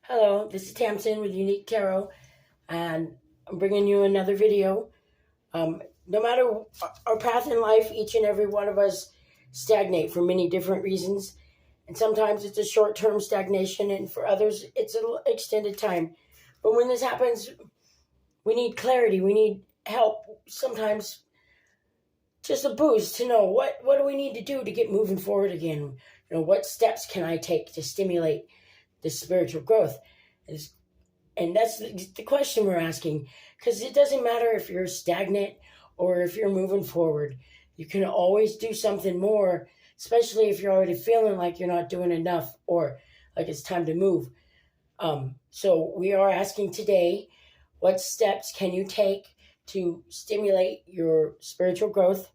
Hello, this is Tamsin with Unique Tarot, and I'm bringing you another video. No matter our path in life, each and every one of us stagnate for many different reasons. And sometimes it's a short-term stagnation, and for others, it's an extended time. But when this happens, we need clarity. We need help. Sometimes just a boost to know what do we need to do to get moving forward again. What steps can I take to stimulate this spiritual growth? And that's the question we're asking, because it doesn't matter if you're stagnant or if you're moving forward. You can always do something more, especially if you're already feeling like you're not doing enough or like it's time to move. So we are asking today, what steps can you take to stimulate your spiritual growth?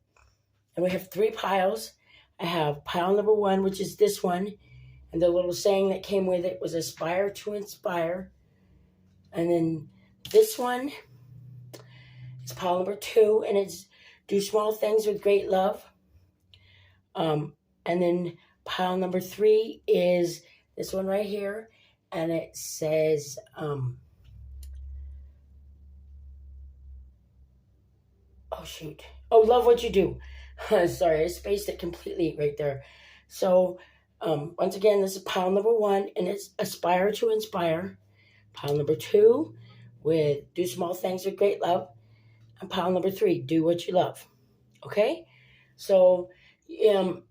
And we have 3 piles. I have pile number 1, which is this one. And the little saying that came with it was aspire to inspire. And then this one is pile number 2, and it's do small things with great love. And then pile number 3 is this one right here, and it says, oh shoot, love what you do. Sorry, I spaced it completely right there. So once again, this is pile number 1, and it's aspire to inspire. Pile number 2 with do small things with great love. And pile number 3, do what you love. Okay? So you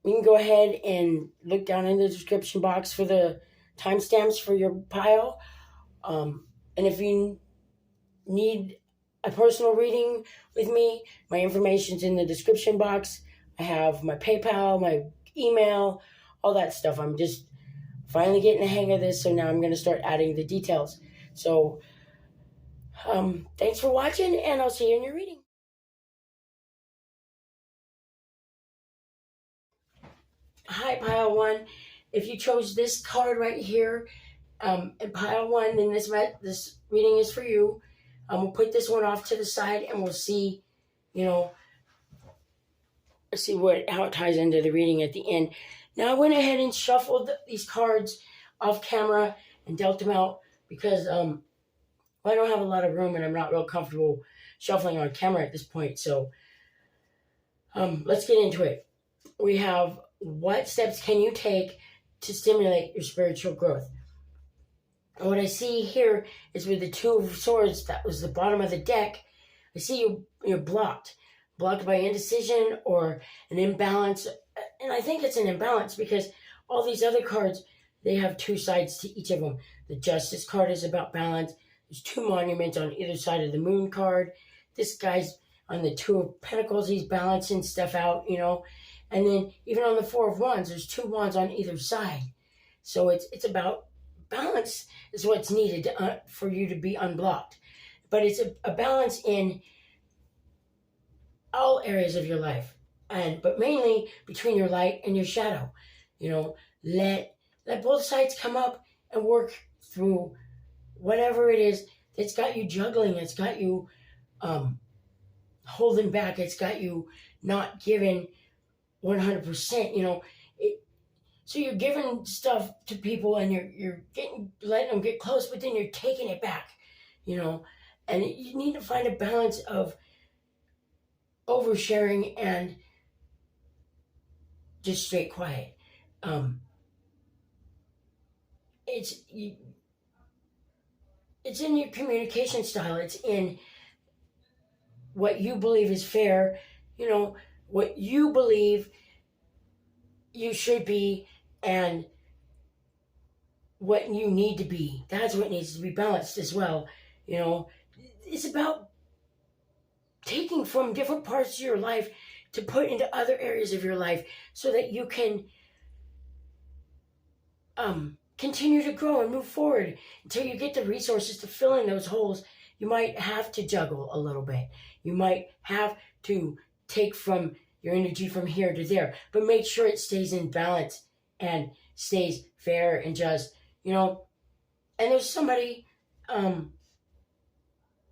can go ahead and look down in the description box for the timestamps for your pile. And if you need a personal reading with me, my information's in the description box. I have my PayPal, my email, all that stuff. I'm just finally getting the hang of this, so now I'm going to start adding the details. So thanks for watching, and I'll see you in your reading. Hi, pile 1. If you chose this card right here, in pile 1, then this reading is for you. We'll put this one off to the side, and we'll see, how it ties into the reading at the end. Now, I went ahead and shuffled these cards off camera and dealt them out because I don't have a lot of room and I'm not real comfortable shuffling on camera at this point. So let's get into it. We have, what steps can you take to stimulate your spiritual growth? And what I see here is with the 2 of Swords, that was the bottom of the deck. I see you're blocked by indecision or an imbalance. And I think it's an imbalance because all these other cards, they have 2 sides to each of them. The Justice card is about balance. There's 2 monuments on either side of the Moon card. This guy's on the 2 of Pentacles. He's balancing stuff out, And then even on the 4 of Wands, there's 2 wands on either side. So it's about balance is what's needed for you to be unblocked. But it's a balance in all areas of your life, but mainly between your light and your shadow. Let both sides come up and work through whatever it is that's got you juggling. It's got you holding back. It's got you not giving 100%. So you're giving stuff to people and you're letting them get close, but then you're taking it back. And you need to find a balance of oversharing and just straight quiet. It's in your communication style. It's in what you believe is fair, what you believe you should be and what you need to be. That's what needs to be balanced as well. It's about taking from different parts of your life to put into other areas of your life so that you can continue to grow and move forward until you get the resources to fill in those holes. You might have to juggle a little bit. You might have to take from your energy from here to there, but make sure it stays in balance and stays fair and just, and there's somebody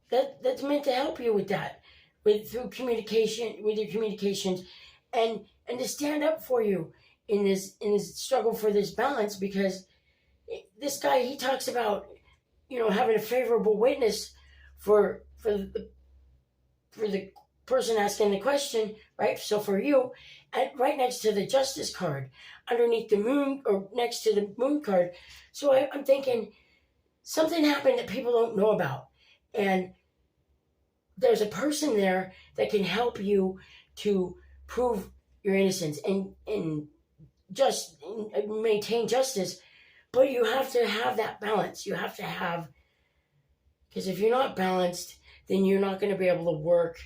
that's meant to help you with that, through communication, with your communications, and to stand up for you in this struggle for this balance, because this guy, he talks about, having a favorable witness for the person asking the question, right? So for you, right next to the justice card, underneath the moon, or next to the moon card. So I'm thinking something happened that people don't know about. And there's a person there that can help you to prove your innocence and just maintain justice. But you have to have that balance. You have to have, because if you're not balanced, then you're not going to be able to work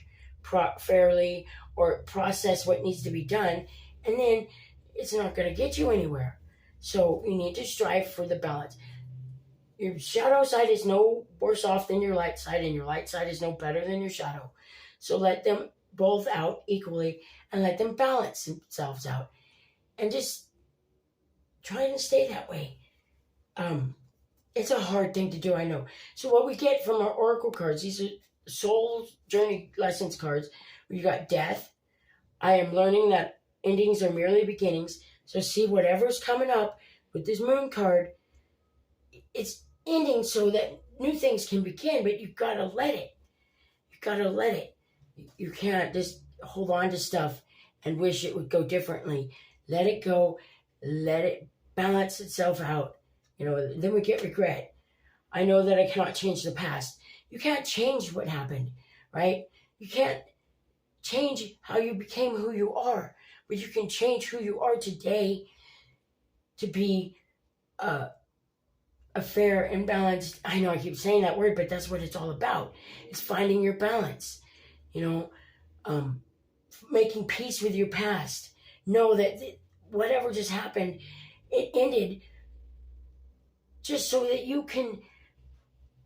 fairly or process what needs to be done. And then it's not going to get you anywhere. So you need to strive for the balance. Your shadow side is no worse off than your light side, and your light side is no better than your shadow. So let them both out equally and let them balance themselves out. And just try and stay that way. It's a hard thing to do, I know. So what we get from our oracle cards, these are soul journey lessons cards. You got death. I am learning that endings are merely beginnings. So see, whatever's coming up with this moon card, it's ending so that new things can begin, but you've got to let it. You've got to let it. You can't just hold on to stuff and wish it would go differently. Let it go. Let it balance itself out. Then we get regret. I know that I cannot change the past. You can't change what happened, right? You can't change how you became who you are, but you can change who you are today to be a fair and balanced. I know I keep saying that word, but that's what it's all about. It's finding your balance, making peace with your past. Know that whatever just happened, it ended just so that you can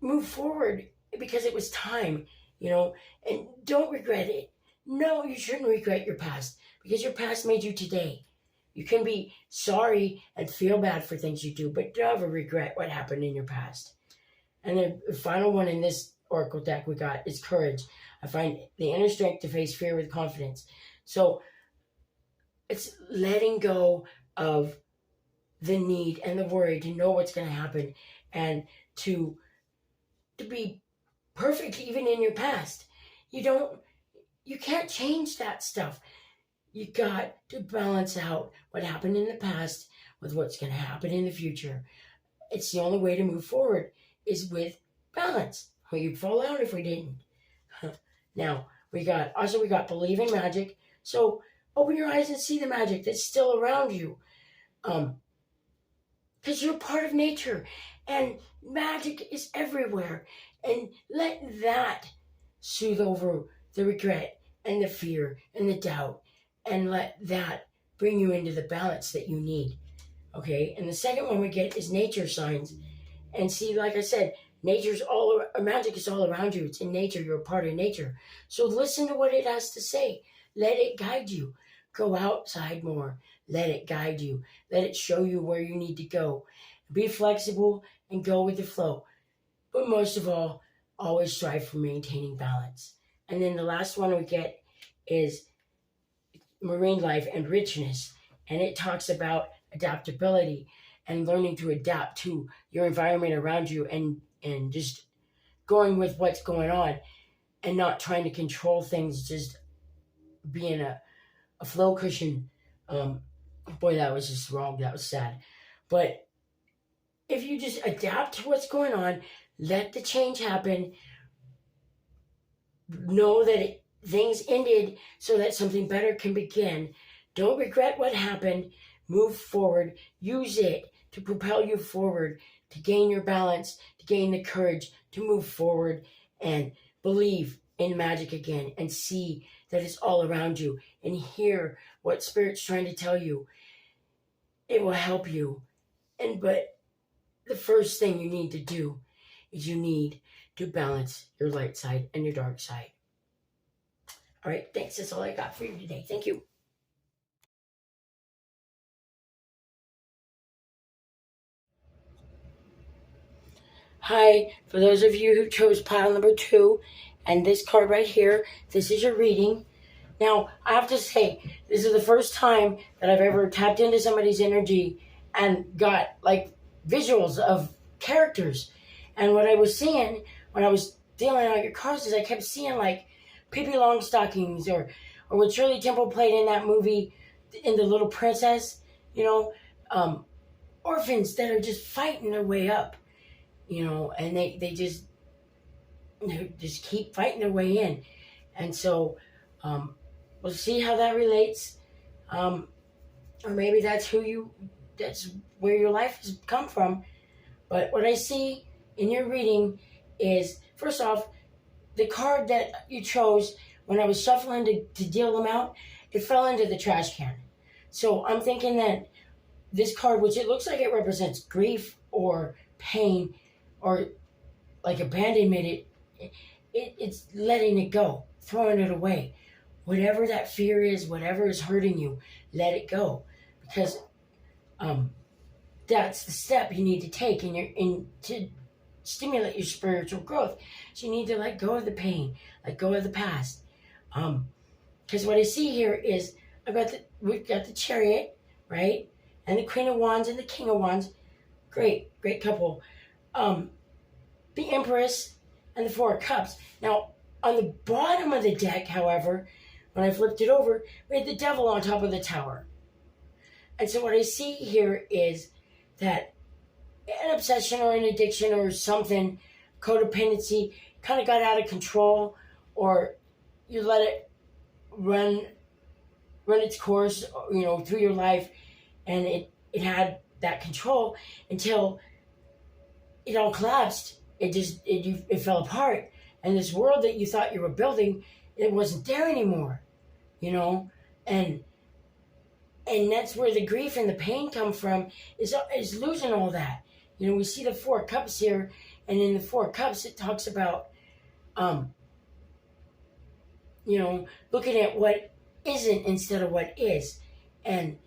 move forward because it was time, and don't regret it. No, you shouldn't regret your past because your past made you today. You can be sorry and feel bad for things you do, but never regret what happened in your past. And the final one in this oracle deck we got is courage. I find the inner strength to face fear with confidence. So it's letting go of the need and the worry to know what's going to happen and to be perfect even in your past. You can't change that stuff. You got to balance out what happened in the past with what's going to happen in the future. It's the only way to move forward is with balance. We'd fall out if we didn't. Now, we got believe in magic. So open your eyes and see the magic that's still around you. Because you're part of nature and magic is everywhere. And let that soothe over the regret and the fear and the doubt, and let that bring you into the balance that you need. Okay, and the second one we get is nature signs. And see, like I said, magic is all around you. It's in nature. You're a part of nature. So listen to what it has to say. Let it guide you. Go outside more. Let it guide you. Let it show you where you need to go. Be flexible and go with the flow. But most of all, always strive for maintaining balance. And then the last one we get is marine life and richness. And it talks about adaptability and learning to adapt to your environment around you and just going with what's going on and not trying to control things, just being a flow cushion. Boy, that was just wrong. That was sad. But if you just adapt to what's going on, let the change happen, know that things ended so that something better can begin. Don't regret what happened. Move forward. Use it to propel you forward, to gain your balance, to gain the courage to move forward and believe in magic again and see that it's all around you and hear what Spirit's trying to tell you. It will help you. But the first thing you need to do is you need to balance your light side and your dark side. All right, thanks. That's all I got for you today. Thank you. Hi, for those of you who chose pile number 2 and this card right here, this is your reading. Now, I have to say, this is the first time that I've ever tapped into somebody's energy and got visuals of characters. And what I was seeing when I was dealing out your cards is I kept seeing like Pippi Longstockings or what Shirley Temple played in that movie in The Little Princess, you know, orphans that are just fighting their way up, you know, and they just keep fighting their way in. And so we'll see how that relates. Or maybe that's where your life has come from. But what I see in your reading is, first off, the card that you chose when I was shuffling to deal them out, it fell into the trash can. So I'm thinking that this card, which it looks like it represents grief or pain or like abandonment, it's letting it go, throwing it away. Whatever that fear is, whatever is hurting you, let it go. Because that's the step you need to take to stimulate your spiritual growth. So you need to let go of the pain, let go of the past. Because what I see here is we've got the Chariot, right? And the Queen of Wands and the King of Wands. Great couple. The Empress and the Four of Cups. Now, on the bottom of the deck, however, when I flipped it over, we had the Devil on top of the Tower. And so what I see here is that an obsession or an addiction or something, codependency, kind of got out of control, or you let it run its course, you know, through your life, and it had that control until it all collapsed. It fell apart, and this world that you thought you were building, it wasn't there anymore, you know, and that's where the grief and the pain come from, is losing all that. You know, we see the Four Cups here, and in the Four Cups it talks about, you know, looking at what isn't instead of what is, and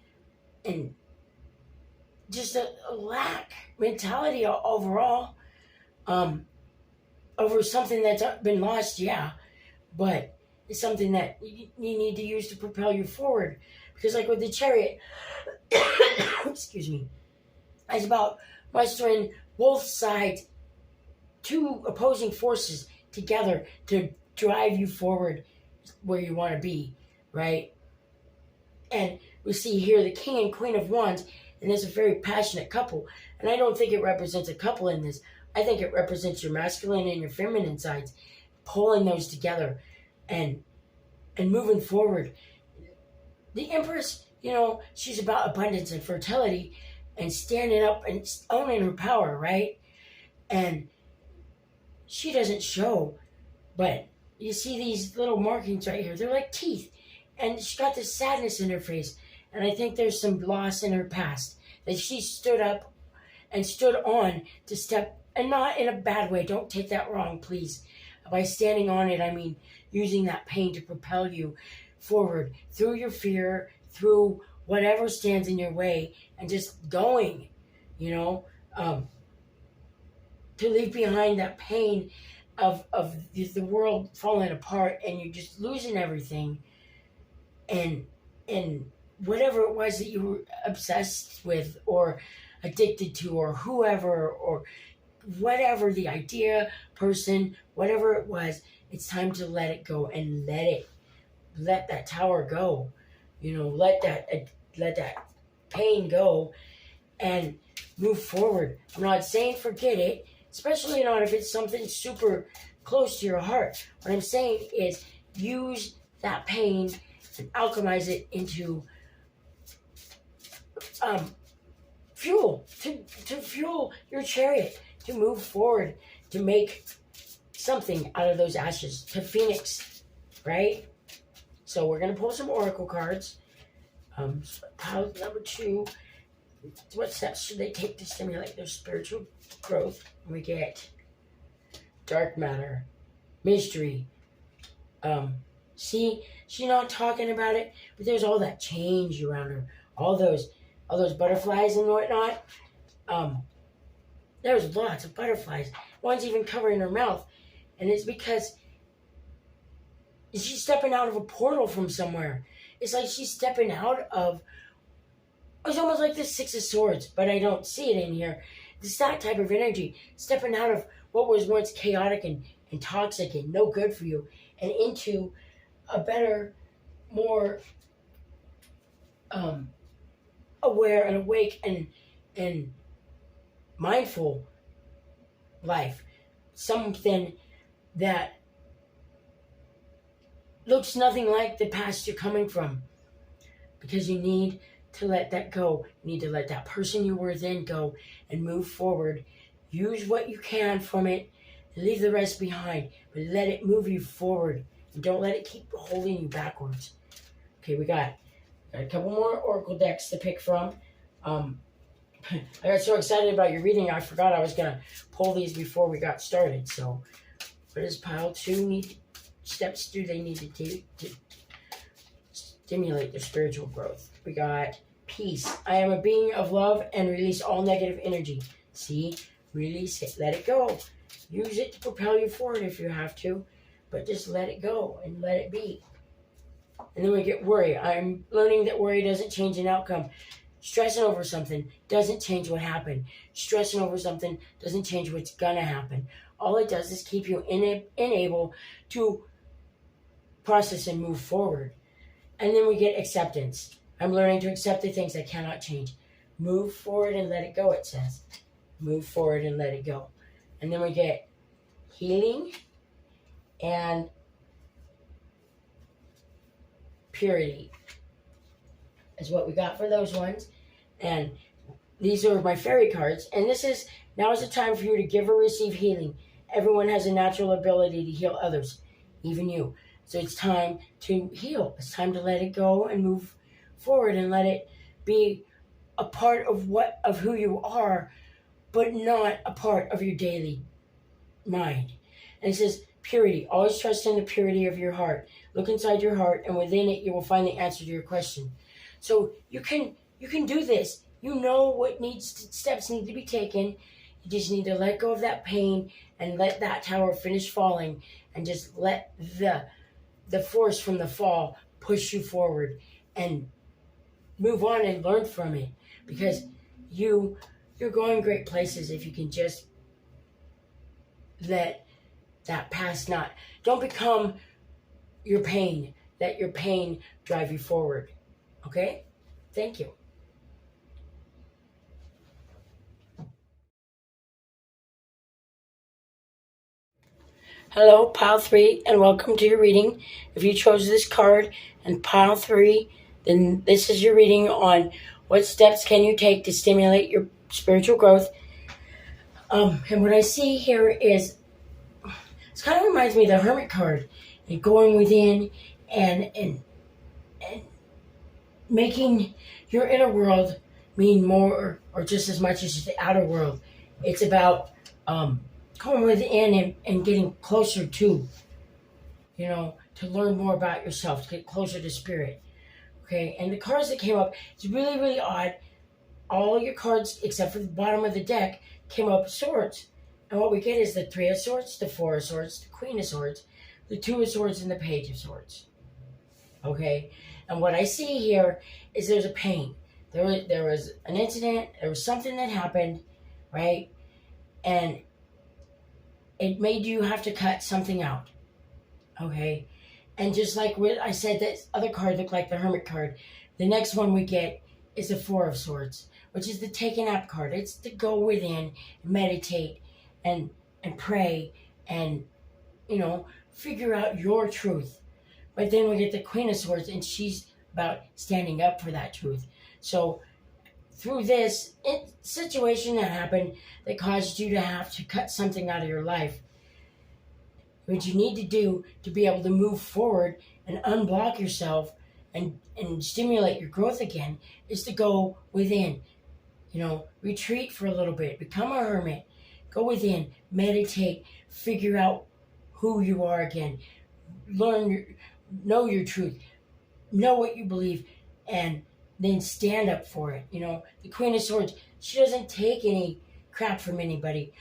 just a lack mentality overall, over something that's been lost, yeah, but it's something that you need to use to propel you forward. Because like with the Chariot, excuse me, it's about mustering both sides, two opposing forces together to drive you forward where you want to be, right? And we see here the King and Queen of Wands, and there's a very passionate couple. And I don't think it represents a couple in this. I think it represents your masculine and your feminine sides, pulling those together and moving forward. The Empress, you know, she's about abundance and fertility and standing up and owning her power, right? And she doesn't show, but you see these little markings right here. They're like teeth. And she's got this sadness in her face. And I think there's some loss in her past that she stood up and stood on to step, and not in a bad way. Don't take that wrong, please. By standing on it, I mean using that pain to propel you forward through your fear, through whatever stands in your way, and just going, you know, to leave behind that pain of the world falling apart and you just losing everything, and whatever it was that you were obsessed with or addicted to, or whoever, or whatever the idea, person, whatever it was, it's time to let it go and let that tower go, you know, let that pain go and move forward. I'm not saying forget it, especially not if it's something super close to your heart. What I'm saying is use that pain and alchemize it into fuel, to fuel your chariot, to move forward, to make something out of those ashes, to phoenix, right? So we're going to pull some oracle cards. Pile number 2. What steps should they take to stimulate their spiritual growth? We get dark matter, mystery. See, she's not talking about it, but there's all that change around her. All those butterflies and whatnot. There's lots of butterflies. One's even covering her mouth. And it's because she's stepping out of a portal from somewhere. It's like she's stepping out of... It's almost like the Six of Swords, but I don't see it in here. It's that type of energy, stepping out of what was once chaotic and toxic and no good for you, and into a better, more aware and awake and mindful life. Something that looks nothing like the past you're coming from, because you need to let that go. You need to let that person you were then go and move forward. Use what you can from it and leave the rest behind, but let it move you forward and don't let it keep holding you backwards. Okay, we got a couple more oracle decks to pick from. I got so excited about your reading, I forgot I was going to pull these before we got started. So what does pile 2 need? Steps do they need to take to stimulate their spiritual growth? We got peace. I am a being of love and release all negative energy. See? Release it. Let it go. Use it to propel you forward if you have to, but just let it go and let it be. And then we get worry. I'm learning that worry doesn't change an outcome. Stressing over something doesn't change what happened. Stressing over something doesn't change what's going to happen. All it does is keep you unable to process and move forward. And then we get acceptance. I'm learning to accept the things I cannot change. Move forward and let it go, it says. Move forward and let it go. And then we get healing and purity is what we got for those ones. And these are my fairy cards. And now is the time for you to give or receive healing. Everyone has a natural ability to heal others, even you. So it's time to heal. It's time to let it go and move forward and let it be a part of who you are, but not a part of your daily mind. And it says purity. Always trust in the purity of your heart. Look inside your heart, and within it you will find the answer to your question. So you can do this. You know what steps need to be taken. You just need to let go of that pain and let that tower finish falling, and just let the force from the fall push you forward and move on and learn from it, because you're going great places if you can just let that past don't become your pain. Let your pain drive you forward. Okay? Thank you. Hello, pile 3, and welcome to your reading. If you chose this card and pile 3, then this is your reading on what steps can you take to stimulate your spiritual growth. And what I see here is, it kind of reminds me of the Hermit card, and going within and making your inner world mean more or just as much as the outer world. It's about going within and getting closer to, to learn more about yourself, to get closer to spirit. Okay, and the cards that came up, it's really, really odd. All your cards, except for the bottom of the deck, came up swords. And what we get is the 3 of Swords, the 4 of Swords, the Queen of Swords, the 2 of Swords, and the Page of Swords. Okay? And what I see here is there's a pain. There was an incident, there was something that happened, right? And it made you have to cut something out. Okay? And just like what I said, that other card looked like the Hermit card, the next one we get is the 4 of Swords, which is the take a nap card. It's to go within, meditate, and pray, and figure out your truth. But then we get the Queen of Swords, and she's about standing up for that truth. So through this situation that happened that caused you to have to cut something out of your life, what you need to do to be able to move forward and unblock yourself and stimulate your growth again is to go within. Retreat for a little bit, become a hermit, go within, meditate, figure out who you are again, know your truth, know what you believe, and then stand up for it. The Queen of Swords, she doesn't take any crap from anybody.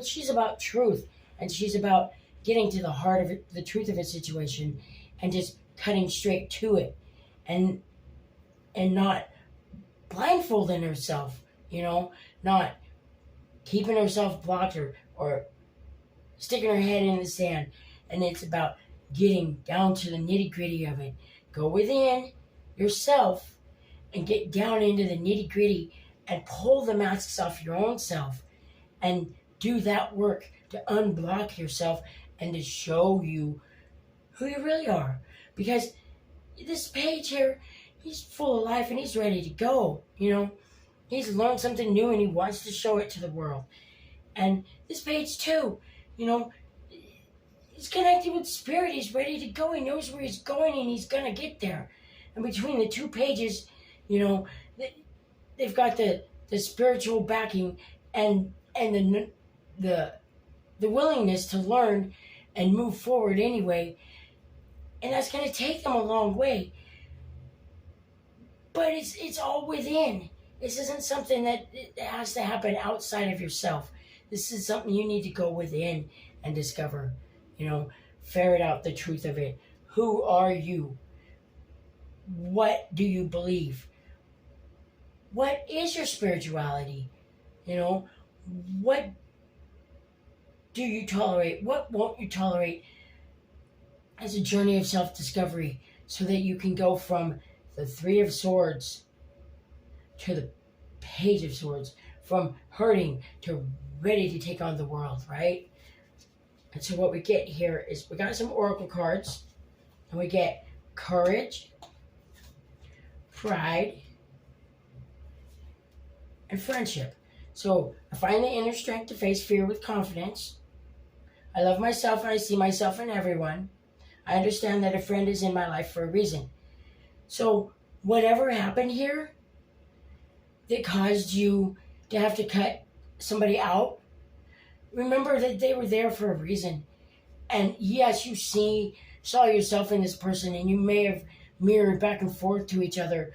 She's about truth, and she's about getting to the heart of it, the truth of a situation, and just cutting straight to it, and not blindfolding herself, not keeping herself blocked or sticking her head in the sand. And it's about getting down to the nitty gritty of it. Go within yourself and get down into the nitty gritty and pull the masks off your own self and do that work to unblock yourself and to show you who you really are. Because this page here, he's full of life and he's ready to go. He's learned something new and he wants to show it to the world. And this page too, he's connected with spirit. He's ready to go. He knows where he's going and he's going to get there. And between the two pages, they've got the spiritual backing and the willingness to learn and move forward anyway. And that's going to take them a long way. But it's all within. This isn't something that has to happen outside of yourself. This is something you need to go within and discover. Ferret out the truth of it. Who are you? What do you believe? What is your spirituality? What do you tolerate? What won't you tolerate? As a journey of self-discovery, so that you can go from the Three of Swords to the Page of Swords, from hurting to ready to take on the world, right? And so what we get here is we got some oracle cards, and we get courage, pride, and friendship. So I find the inner strength to face fear with confidence. I love myself and I see myself in everyone. I understand that a friend is in my life for a reason. So whatever happened here that caused you to have to cut somebody out, remember that they were there for a reason. And yes, you saw yourself in this person and you may have mirrored back and forth to each other,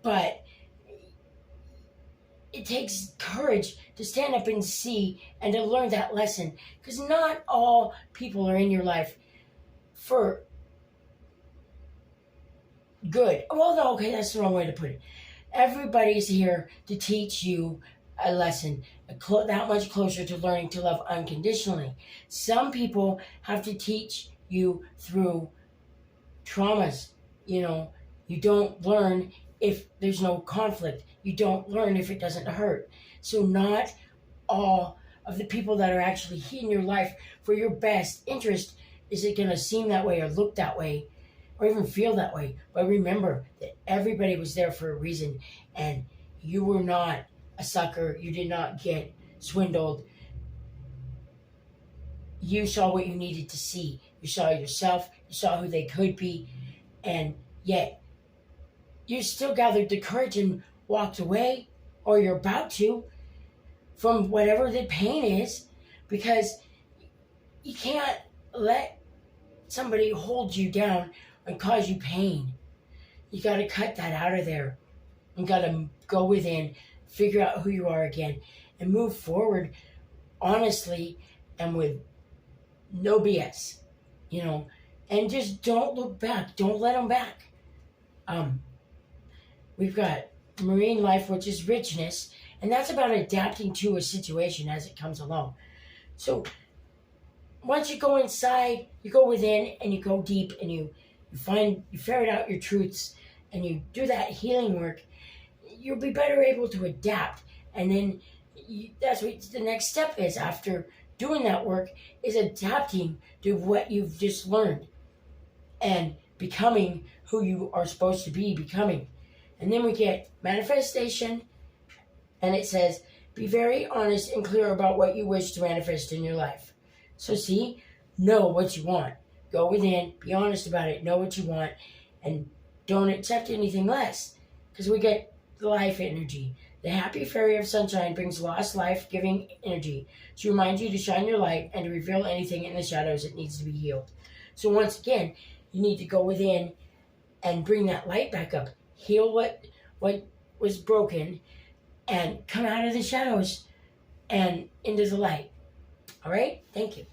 but it takes courage to stand up and see and to learn that lesson, because not all people are in your life for good. Well, no, okay, that's the wrong way to put it. Everybody's here to teach you a lesson, that much closer to learning to love unconditionally. Some people have to teach you through traumas. You don't learn if there's no conflict. You don't learn if it doesn't hurt. So not all of the people that are actually in your life for your best interest is it going to seem that way or look that way or even feel that way. But remember that everybody was there for a reason, and you were not a sucker. You did not get swindled. You saw what you needed to see. You saw yourself. You saw who they could be. And yet, you still gathered the courage and walked away, or you're about to, from whatever the pain is, because you can't let somebody hold you down and cause you pain. You got to cut that out of there. You got to go within, figure out who you are again, and move forward honestly and with no BS, and just don't look back. Don't let them back. We've got marine life, which is richness, and that's about adapting to a situation as it comes along. So once you go inside, you go within and you go deep and you ferret out your truths and you do that healing work, you'll be better able to adapt. And then that's what the next step is after doing that work, is adapting to what you've just learned and becoming who you are supposed to be becoming. And then we get manifestation, and it says, be very honest and clear about what you wish to manifest in your life. So see, know what you want. Go within, be honest about it, know what you want, and don't accept anything less. Because we get the life energy. The happy fairy of sunshine brings lost life-giving energy to remind you to shine your light and to reveal anything in the shadows that needs to be healed. So once again, you need to go within and bring that light back up. Heal what was broken and come out of the shadows and into the light. All right? Thank you.